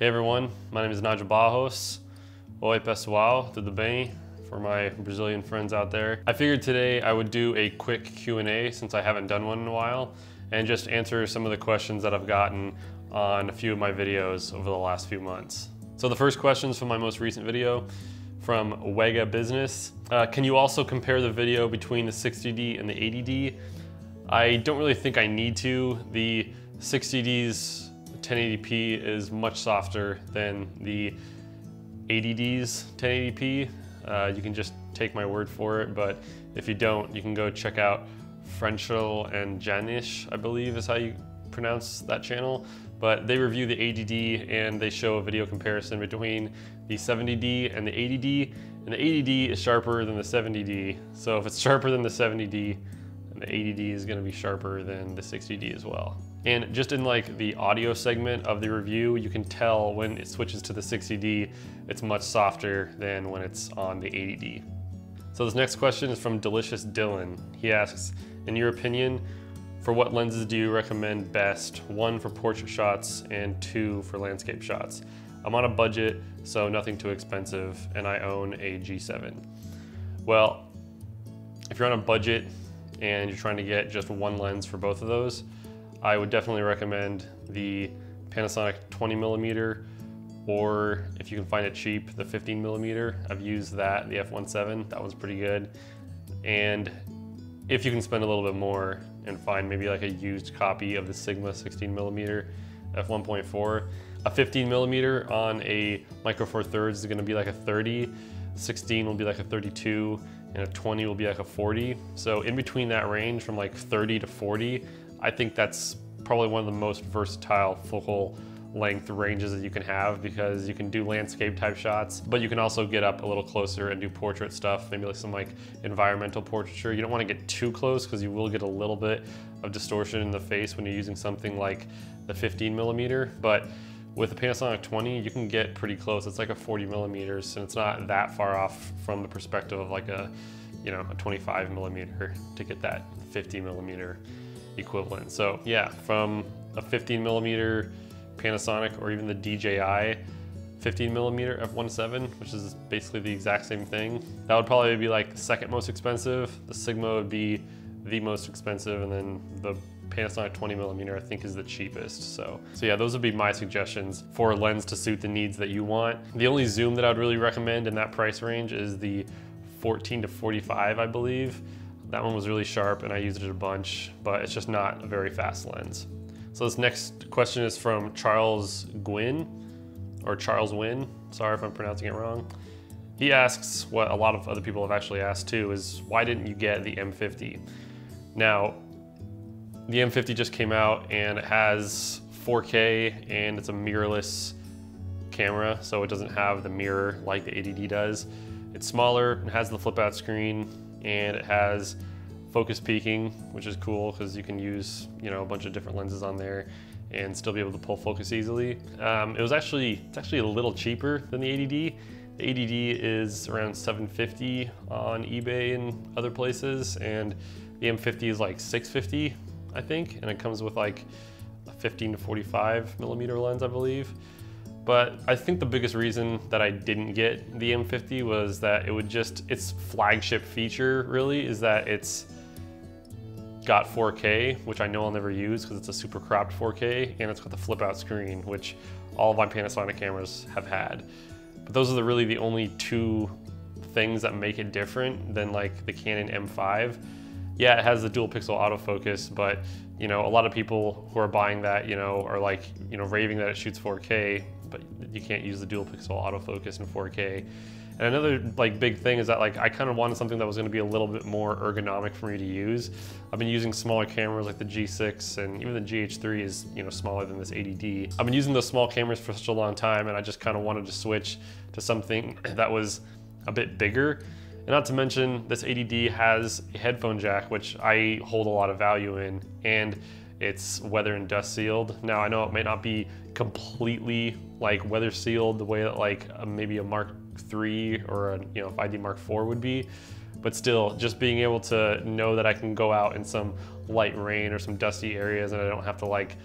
Hey everyone, my name is Nigel Barros. Oi pessoal, tudo bem? For my Brazilian friends out there. I figured today I would do a quick Q&A since I haven't done one in a while and just answer some of the questions that I've gotten on a few of my videos over the last few months. So the first question is from my most recent video from Wega Business. Can you also compare the video between the 60D and the 80D? I don't really think I need to. The 60D's 1080p is much softer than the 80D's 1080p. You can just take my word for it, but if you don't, you can go check out Fenchel Janisch, I believe is how you pronounce that channel. But they review the 80D and they show a video comparison between the 70D and the 80D, and the 80D is sharper than the 70D. So if it's sharper than the 70D, then the 80D is gonna be sharper than the 60D as well. And just in like the audio segment of the review, you can tell when it switches to the 60D, it's much softer than when it's on the 80D. So this next question is from Delicious Dylan. He asks, in your opinion, for what lenses do you recommend best? 1 for portrait shots and 2 for landscape shots. I'm on a budget, so nothing too expensive, and I own a G7. Well, if you're on a budget and you're trying to get just one lens for both of those, I would definitely recommend the Panasonic 20mm, or if you can find it cheap, the 15mm. I've used that, the f1.7, that one's pretty good. And if you can spend a little bit more and find maybe like a used copy of the Sigma 16mm f1.4, a 15mm on a Micro Four Thirds is gonna be like a 30, 16 will be like a 32, and a 20 will be like a 40. So in between that range from like 30 to 40, I think that's probably one of the most versatile focal length ranges that you can have, because you can do landscape type shots, but you can also get up a little closer and do portrait stuff, maybe like some like environmental portraiture. You don't want to get too close because you will get a little bit of distortion in the face when you're using something like the 15mm, but with the Panasonic 20, you can get pretty close. It's like a 40mm, and it's not that far off from the perspective of like a, you know, a 25mm to get that 50mm equivalent. So yeah, from a 15mm Panasonic or even the DJI 15mm f1.7, which is basically the exact same thing, that would probably be like the second most expensive. The Sigma would be the most expensive, and then the Panasonic 20mm I think is the cheapest. So yeah, those would be my suggestions for a lens to suit the needs that you want. The only zoom that I would really recommend in that price range is the 14 to 45, I believe. That one was really sharp and I used it a bunch, but it's just not a very fast lens. So this next question is from Charles Gwynn, or Charles Wynn, sorry if I'm pronouncing it wrong. He asks what a lot of other people have actually asked too, is why didn't you get the M50? Now, the M50 just came out and it has 4K and it's a mirrorless camera, so it doesn't have the mirror like the 80D does. It's smaller, it has the flip out screen, and it has focus peaking, which is cool because you can use, you know, a bunch of different lenses on there and still be able to pull focus easily. It's actually a little cheaper than the 80D. The 80D is around $750 on eBay and other places, and the M50 is like $650, I think, and it comes with like a 15 to 45mm lens, I believe. But I think the biggest reason that I didn't get the M50 was that it would just, its flagship feature really is that it's got 4K, which I know I'll never use because it's a super cropped 4K, and it's got the flip out screen, which all of my Panasonic cameras have had. But those are really the only two things that make it different than like the Canon M5. Yeah, it has the dual pixel autofocus, but you know, a lot of people who are buying that, you know, are like, you know, raving that it shoots 4K, but you can't use the dual pixel autofocus in 4K. And another like big thing is that like I kind of wanted something that was going to be a little bit more ergonomic for me to use. I've been using smaller cameras like the G6, and even the GH3 is, you know, smaller than this 80D. I've been using those small cameras for such a long time, and I just kind of wanted to switch to something that was a bit bigger. And not to mention, this 80D has a headphone jack, which I hold a lot of value in, and it's weather and dust sealed. Now I know it may not be completely like weather sealed the way that like maybe a Mark III or a 5D Mark IV would be, but still, just being able to know that I can go out in some light rain or some dusty areas and I don't have to like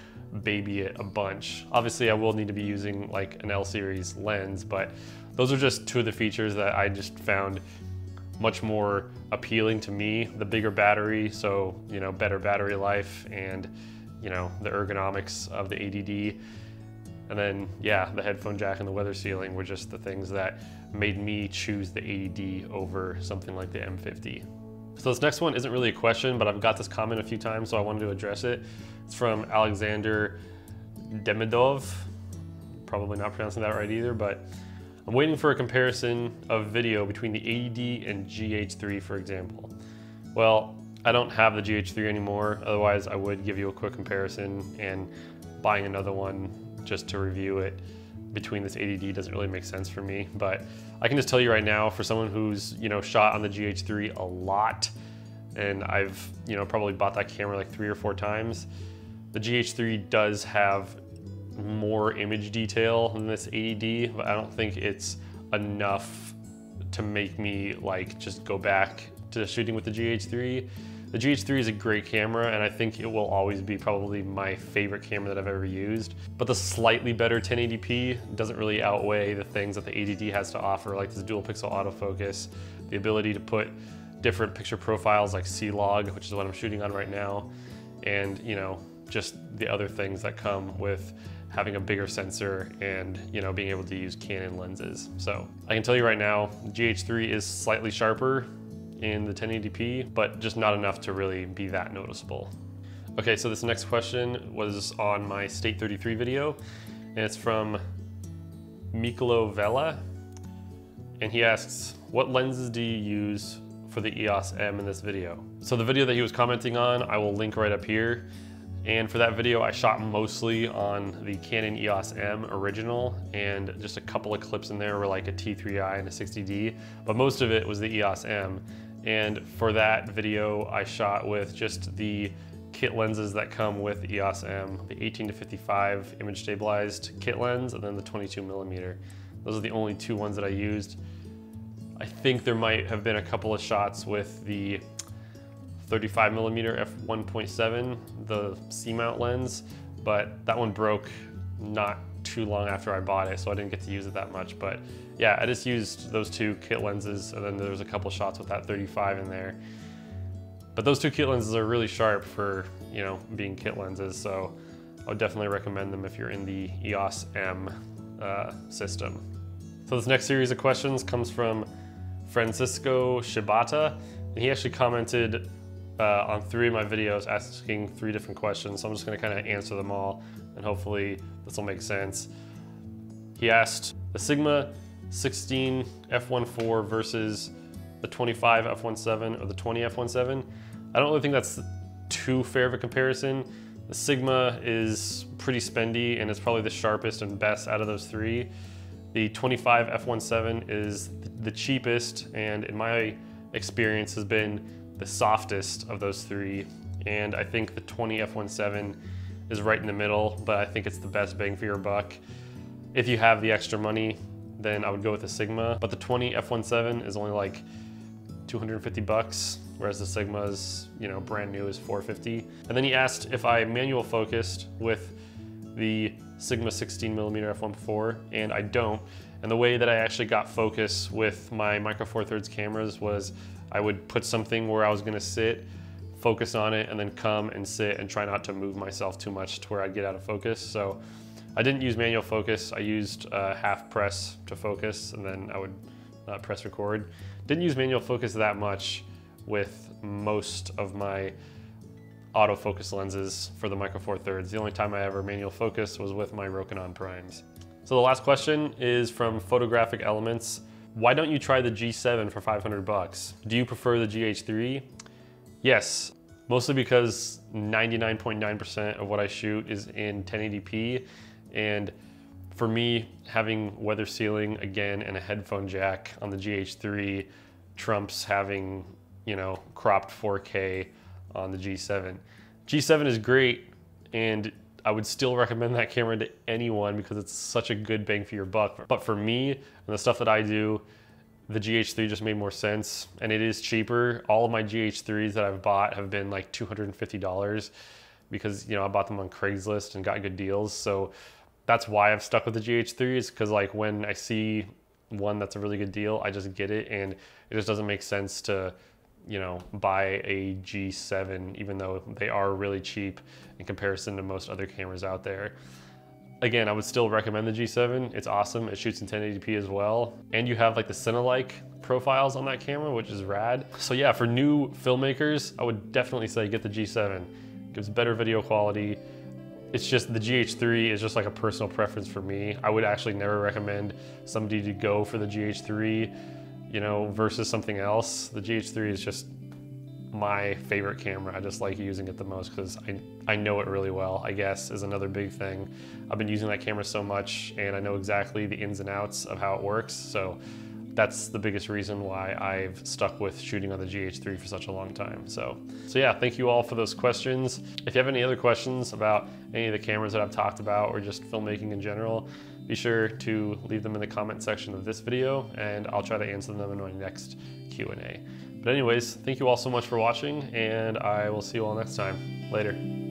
baby it a bunch. Obviously I will need to be using like an L series lens, but those are just two of the features that I just found much more appealing to me. The bigger battery, so you know, better battery life, and you know, the ergonomics of the ADD. And then yeah, the headphone jack and the weather sealing were just the things that made me choose the ADD over something like the M50. So this next one isn't really a question, but I've got this comment a few times, so I wanted to address it. It's from Alexander Demidov. Probably not pronouncing that right either, but I'm waiting for a comparison of video between the ADD and GH3, for example. Well, I don't have the GH3 anymore. Otherwise, I would give you a quick comparison, and buying another one just to review it between this ADD doesn't really make sense for me. But I can just tell you right now, for someone who's, you know, shot on the GH3 a lot, and I've, you know, probably bought that camera like 3 or 4 times, the GH3 does have more image detail than this ADD, but I don't think it's enough to make me like just go back to shooting with the GH3. The GH3 is a great camera, and I think it will always be probably my favorite camera that I've ever used. But the slightly better 1080p doesn't really outweigh the things that the ADD has to offer, like this dual pixel autofocus, the ability to put different picture profiles like C-Log, which is what I'm shooting on right now, and you know, just the other things that come with having a bigger sensor and, you know, being able to use Canon lenses. So I can tell you right now, GH3 is slightly sharper in the 1080p, but just not enough to really be that noticeable. Okay, so this next question was on my State 33 video, and it's from Mikolo Vela, and he asks, what lenses do you use for the EOS M in this video? So the video that he was commenting on, I will link right up here. And for that video, I shot mostly on the Canon EOS M original, and just a couple of clips in there were like a T3i and a 60D, but most of it was the EOS M. And for that video, I shot with just the kit lenses that come with EOS M, the 18-55 image stabilized kit lens, and then the 22mm. Those are the only 2 ones that I used. I think there might have been a couple of shots with the 35mm f1.7, the C-mount lens, but that one broke not too long after I bought it, so I didn't get to use it that much. But yeah, I just used those 2 kit lenses, and then there was a couple shots with that 35 in there. But those 2 kit lenses are really sharp for, you know, being kit lenses, so I would definitely recommend them if you're in the EOS M system. So this next series of questions comes from Francisco Shibata, and he actually commented on 3 of my videos asking 3 different questions, so I'm just going to kind of answer them all, and hopefully this will make sense. He asked the Sigma 16 f1.4 versus the 25 f1.7 or the 20 f1.7. I don't really think that's too fair of a comparison. The Sigma is pretty spendy, and it's probably the sharpest and best out of those 3. The 25 f1.7 is the cheapest, and in my experience has been the softest of those 3, and I think the 20 f1.7 is right in the middle, but I think it's the best bang for your buck. If you have the extra money, then I would go with the Sigma, but the 20 f1.7 is only like 250 bucks, whereas the Sigma is, you know, brand new is 450. And then he asked if I manual focused with the Sigma 16mm f1.4, and I don't. And the way that I actually got focus with my Micro Four Thirds cameras was I would put something where I was gonna sit, focus on it, and then come and sit and try not to move myself too much to where I'd get out of focus. So I didn't use manual focus. I used half press to focus, and then I would press record. Didn't use manual focus that much with most of my autofocus lenses for the Micro Four Thirds. The only time I ever manual focus was with my Rokinon primes. So the last question is from Photographic Elements. Why don't you try the G7 for 500 bucks? Do you prefer the GH3? Yes, mostly because 99.9% of what I shoot is in 1080p, and for me, having weather sealing again and a headphone jack on the GH3 trumps having, you know, cropped 4K on the G7. G7 is great, and I would still recommend that camera to anyone because it's such a good bang for your buck. But for me and the stuff that I do, the GH3 just made more sense, and it is cheaper. All of my GH3s that I've bought have been like $250, because, you know, I bought them on Craigslist and got good deals. So that's why I've stuck with the GH3, is because like when I see one that's a really good deal, I just get it, and it just doesn't make sense to, you know, buy a G7, even though they are really cheap in comparison to most other cameras out there. Again, I would still recommend the G7. It's awesome. It shoots in 1080p as well. And you have like the Cine-like profiles on that camera, which is rad. So yeah, for new filmmakers, I would definitely say get the G7. It gives better video quality. It's just the GH3 is just like a personal preference for me. I would actually never recommend somebody to go for the GH3, you know, versus something else. The GH3 is just my favorite camera. I just like using it the most because I know it really well, I guess, is another big thing. I've been using that camera so much and I know exactly the ins and outs of how it works. So that's the biggest reason why I've stuck with shooting on the GH3 for such a long time. So yeah, thank you all for those questions. If you have any other questions about any of the cameras that I've talked about or just filmmaking in general, be sure to leave them in the comment section of this video and I'll try to answer them in my next Q&A. But anyways, thank you all so much for watching and I will see you all next time. Later.